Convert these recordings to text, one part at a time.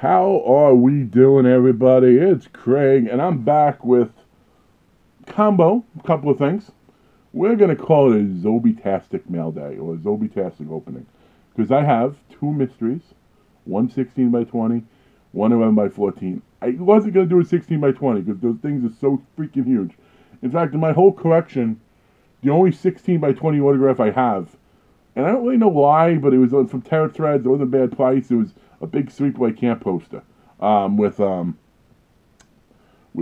How are we doing, everybody? It's Craig, and I'm back with a couple of things. We're going to call it a Zobtastic Mailday, or a Zobtastic opening, because I have two mysteries, one 16 by 20, one 11 by 14. I wasn't going to do a 16 by 20, because those things are so freaking huge. In fact, in my whole collection, the only 16 by 20 autograph I have, and I don't really know why, but it was from Terra Threads. It wasn't a bad price. It was a big Sleepaway Camp poster with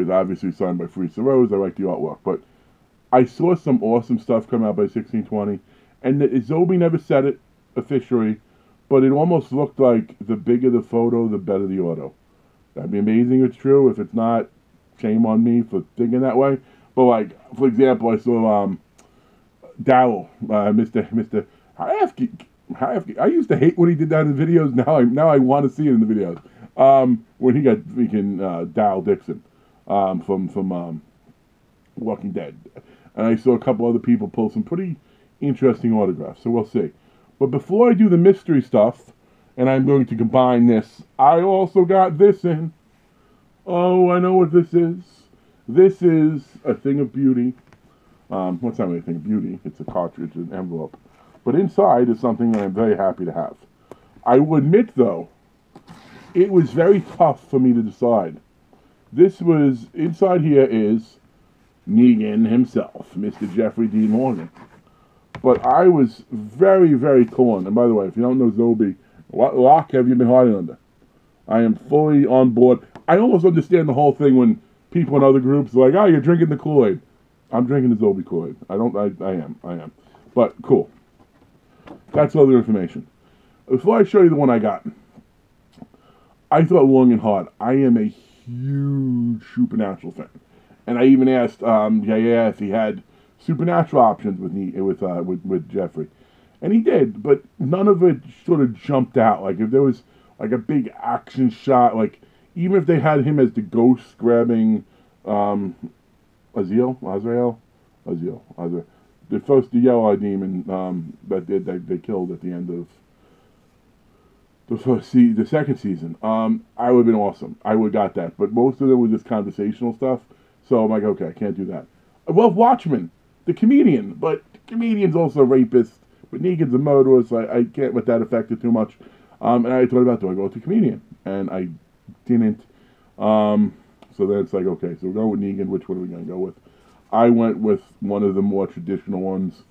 obviously signed by Freesa Rose. I like the artwork, but I saw some awesome stuff come out by 1620, and Zobie never said it officially, but it almost looked like the bigger the photo, the better the auto. That'd be amazing if it's true. If it's not, shame on me for thinking that way. But like, for example, I saw Dowell, Mr. I used to hate when he did that in the videos. Now I want to see it in the videos. When he got freaking Dowell Dixon from Walking Dead, and I saw a couple other people pull some pretty interesting autographs. So we'll see. But before I do the mystery stuff, and I'm going to combine this, I also got this in. Oh, I know what this is. This is a thing of beauty. What's not really a thing of beauty? It's a cartridge, an envelope. But inside is something that I'm very happy to have. I will admit, though, it was very tough for me to decide. Inside here is Negan himself, Mr. Jeffrey Dean Morgan. But I was very, very torn. And by the way, if you don't know Zobie, what lock have you been hiding under? I am fully on board. I almost understand the whole thing when people in other groups are like, oh, you're drinking the Kool-Aid. I'm drinking the Zobie Kool-Aid. I am. But cool. That's other information. Before I show you the one I got, I thought long and hard. I am a huge Supernatural fan, and I even asked if he had Supernatural options with Jeffrey, and he did. But none of it sort of jumped out. Like if there was like a big action shot, like even if they had him as the ghost grabbing Azrael. The yellow-eyed demon that they killed at the end of the second season. I would have been awesome. I would have got that. But most of them were just conversational stuff. So I'm like, okay, I can't do that. I love Watchmen, the comedian, but the comedian's also a rapist. But Negan's a murderer, so I can't let that affect it too much. And I thought about, do I go with the comedian? And I didn't. So then it's like, okay, so we're going with Negan. Which one are we going to go with? I went with one of the more traditional ones.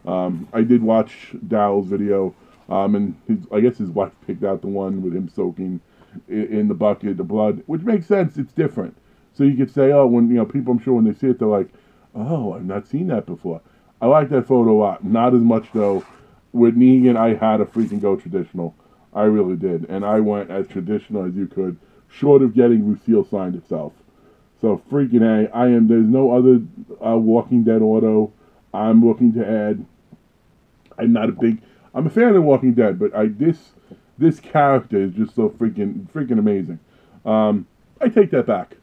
I did watch Dowell's video, and I guess his wife picked out the one with him soaking in the bucket of blood, which makes sense. It's different. So you could say, oh, when people, I'm sure when they see it, they're like, oh, I've not seen that before. I like that photo a lot. Not as much though. With Negan, I had to freaking go traditional. I really did, and I went as traditional as you could, short of getting Lucille signed itself. So freaking A, there's no other Walking Dead auto I'm looking to add. I'm a fan of Walking Dead, but this character is just so freaking amazing. I take that back.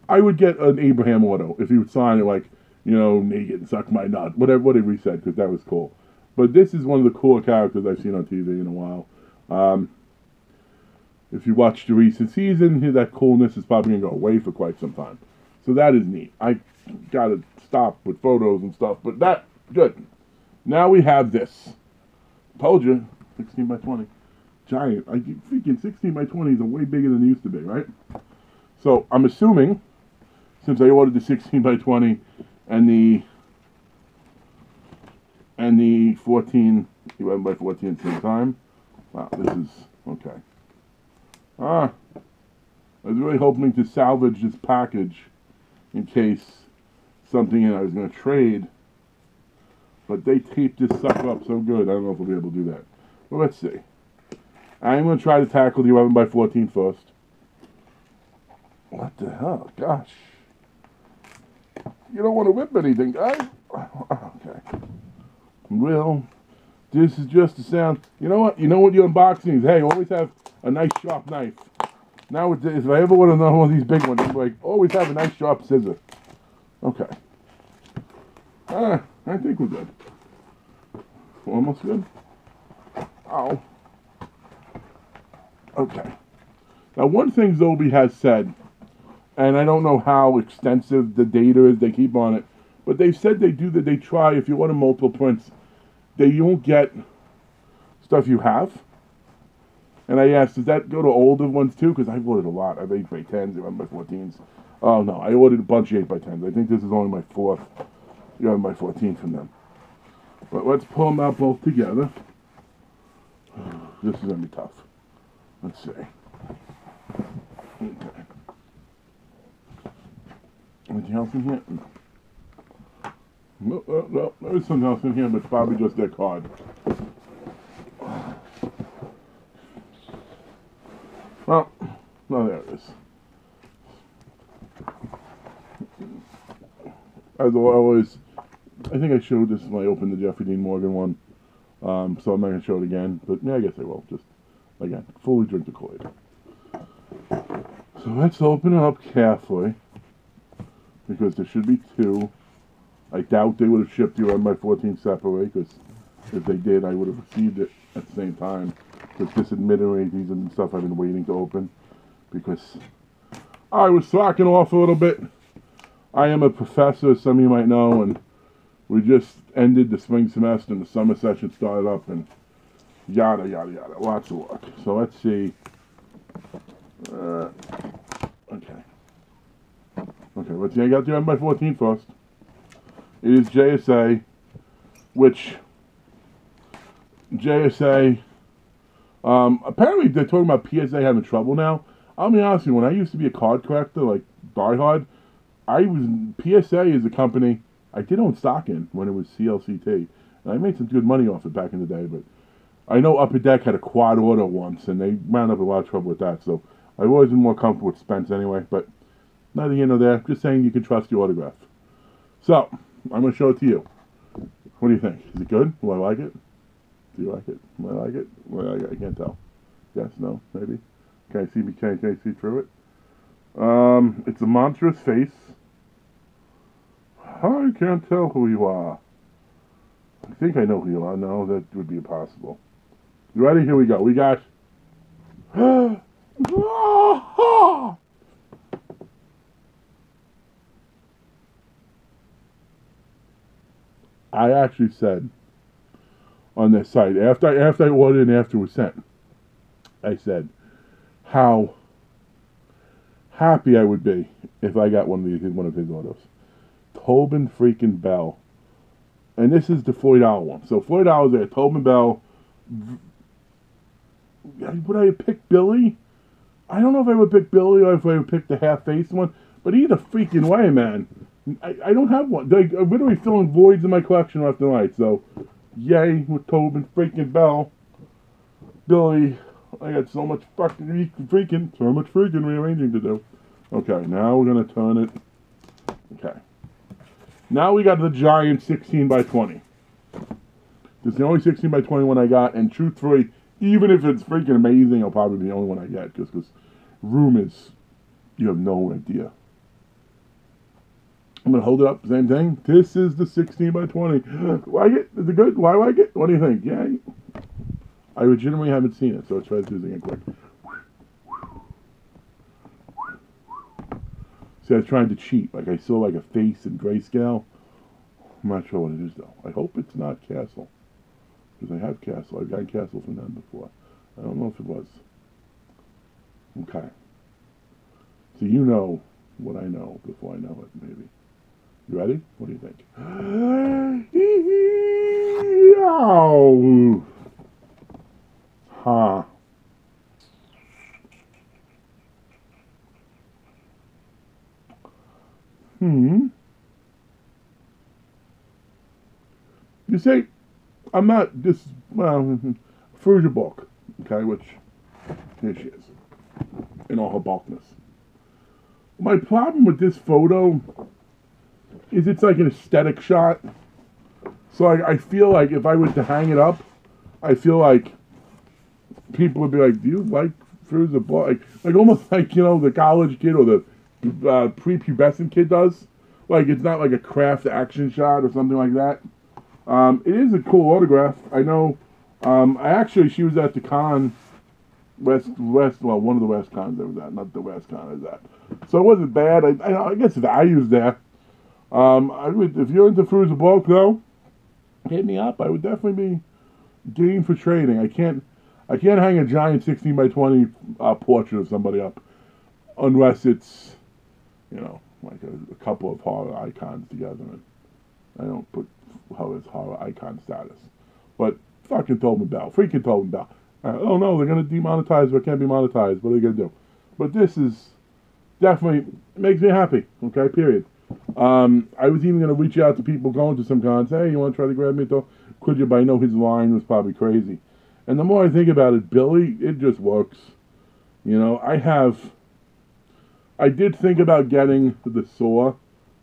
I would get an Abraham auto if he would sign it like, Negan, suck my nut, whatever he said, because that was cool. But this is one of the cooler characters I've seen on TV in a while. If you watch the recent season, that coolness is probably going to go away for quite some time. So that is neat. I got to stop with photos and stuff, but that, good. Now we have this. Told you, 16 by 20. Giant. Freaking 16 by 20 is way bigger than it used to be, right? So I'm assuming, since I ordered the 16 by 20 and the 14, 11 by 14 at the same time. Wow, this is, okay. I was really hoping to salvage this package in case something I was going to trade. But they taped this sucker up so good, I don't know if we'll be able to do that. Well, let's see. I'm going to try to tackle the 11 by 14 first. What the hell? Gosh. You don't want to whip anything, guys? Okay. Well, this is just the sound. You know what? You know what your unboxing is? Hey, always have a nice sharp knife. Now, if I ever want to know one of these big ones, I'm like, always have a nice sharp scissor. Okay. I think we're good. Almost good. Ow. Okay. Now, one thing Zobie has said, and I don't know how extensive the data is they keep on it, but they've said they try, if you want a multiple prints, they won't get stuff you have. And I asked, does that go to older ones too? Because I've ordered a lot. I've 8x10s, 11x14s. Oh no, I ordered a bunch of 8x10s. I think this is only my 4th 11x14 from them. But let's pull them out both together. This is going to be tough. Let's see. Okay. Anything else in here? No, there's something else in here, but it's probably just their card. Well, no, there it is. As always, I think I showed this when I opened the Jeffrey Dean Morgan one, so I'm not going to show it again, but yeah, I guess I will. Just, again, fully drink the Kool-Aid. So let's open it up carefully, because there should be 2. I doubt they would have shipped you 11x14 separately, because if they did, I would have received it at the same time. Because this admittedly, these are the stuff I've been waiting to open, because I was slacking off a little bit. I am a professor, as some of you might know, and we just ended the spring semester and the summer session started up, and yada, yada, yada. Lots of work. So let's see. Okay, let's see. I got the 11x14 first. It is JSA, which JSA, apparently they're talking about PSA having trouble now. I'll be honest with you, when I used to be a card collector, like diehard, PSA is a company I did own stock in when it was CLCT. And I made some good money off it back in the day, but I know Upper Deck had a quad order once, and they wound up a lot of trouble with that, so I've always been more comfortable with Spence anyway, but neither here nor there. Just saying you can trust your autograph. So, I'm going to show it to you. What do you think? Is it good? Will I like it? Do you like it? Will I like it? Will I like it? I can't tell. Yes, no, maybe. Can I see through it? It's a monstrous face. I can't tell who you are. I think I know who you are. No, that would be impossible. You ready? Here we go. We got... I actually said on their site, after I ordered and after it was sent, I said how happy I would be if I got one of his orders. Tobin freaking Bell. And this is the $40 one. So $40 there, Tobin Bell. Would I have picked Billy? I don't know if I would pick Billy or if I would pick the half-faced one, but either freaking way, man. I don't have one. I'm literally filling voids in my collection left and right, so yay with Tobin freaking Bell. Billy, I got so much freaking rearranging to do. Okay, now we're going to turn it. Okay. Now we got the giant 16x20. This is the only 16x20 one I got, and truthfully, even if it's freaking amazing, it'll probably be the only one I get, just because room is, you have no idea. I'm going to hold it up, same thing. This is the 16x20. Like it? Is it good? Why like it? What do you think? Yeah. I legitimately haven't seen it, so let's try to do this again quick. See, I was trying to cheat. Like, I saw like a face in grayscale. I'm not sure what it is, though. I hope it's not Castle. Because I have Castle. I've gotten Castle from them before. I don't know if it was. Okay. So you know what I know before I know it, maybe. You ready? What do you think? Ow! Ha. You say, I'm not this, Fruja Balk, okay, which, here she is, in all her bulkness. My problem with this photo is it's like an aesthetic shot. So I feel like if I was to hang it up, I feel like people would be like, do you like Fruja Balk? Like almost like, you know, the college kid or the prepubescent kid does. Like, it's not like a craft action shot or something like that. It is a cool autograph. I know, she was at the con well, one of the West cons I was at, not the West con I was at. So it wasn't bad. I guess the value's there. I would, if you're into Fruits of Balk though, hit me up. I would definitely be game for trading. I can't hang a giant 16 by 20 portrait of somebody up unless it's, you know, like a couple of horror icons together. And I don't put her as horror icon status. But fucking Tobin Bell, freaking Tobin Bell. Oh no, they're gonna demonetize what can't be monetized. What are they gonna do? But this is definitely makes me happy. Okay, period. I was even gonna reach out to people going to some cons. Hey, you want to try to grab me? Could you? But I know his line was probably crazy. And the more I think about it, Billy, it just works. You know, I did think about getting the Saw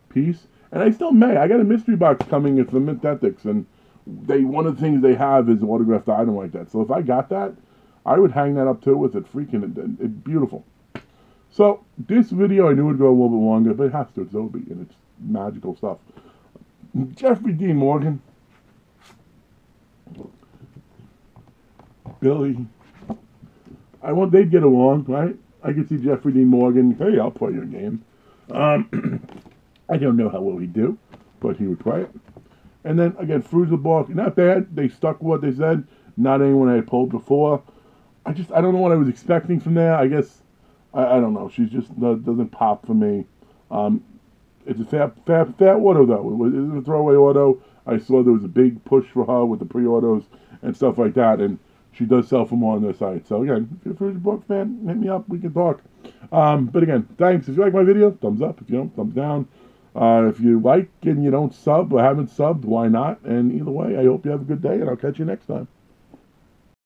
piece, and I still may. I got a mystery box coming. It's the Mint Ethics, and one of the things they have is an autographed item like that. So if I got that, I would hang that up too with it. Freaking it beautiful. So this video I knew would go a little bit longer, but it has to. It's Zobie and it's magical stuff. Jeffrey Dean Morgan, Billy. They'd get along, right? I could see Jeffrey Dean Morgan. Hey, I'll play your game. I don't know how well he'd do, but he would play it. And then again, Fruits of Balk, not bad. They stuck with what they said. Not anyone I had pulled before. I don't know what I was expecting from there. I guess I don't know. She just doesn't pop for me. It's a fat auto though. It was a throwaway auto. I saw there was a big push for her with the pre-autos and stuff like that, and she does sell for more on their site. So again, if you're a Fruits of Balk fan, hit me up. We can talk. But again, thanks. If you like my video, thumbs up. If you don't, thumbs down. If you like and you don't sub or haven't subbed, why not? And either way, I hope you have a good day, and I'll catch you next time.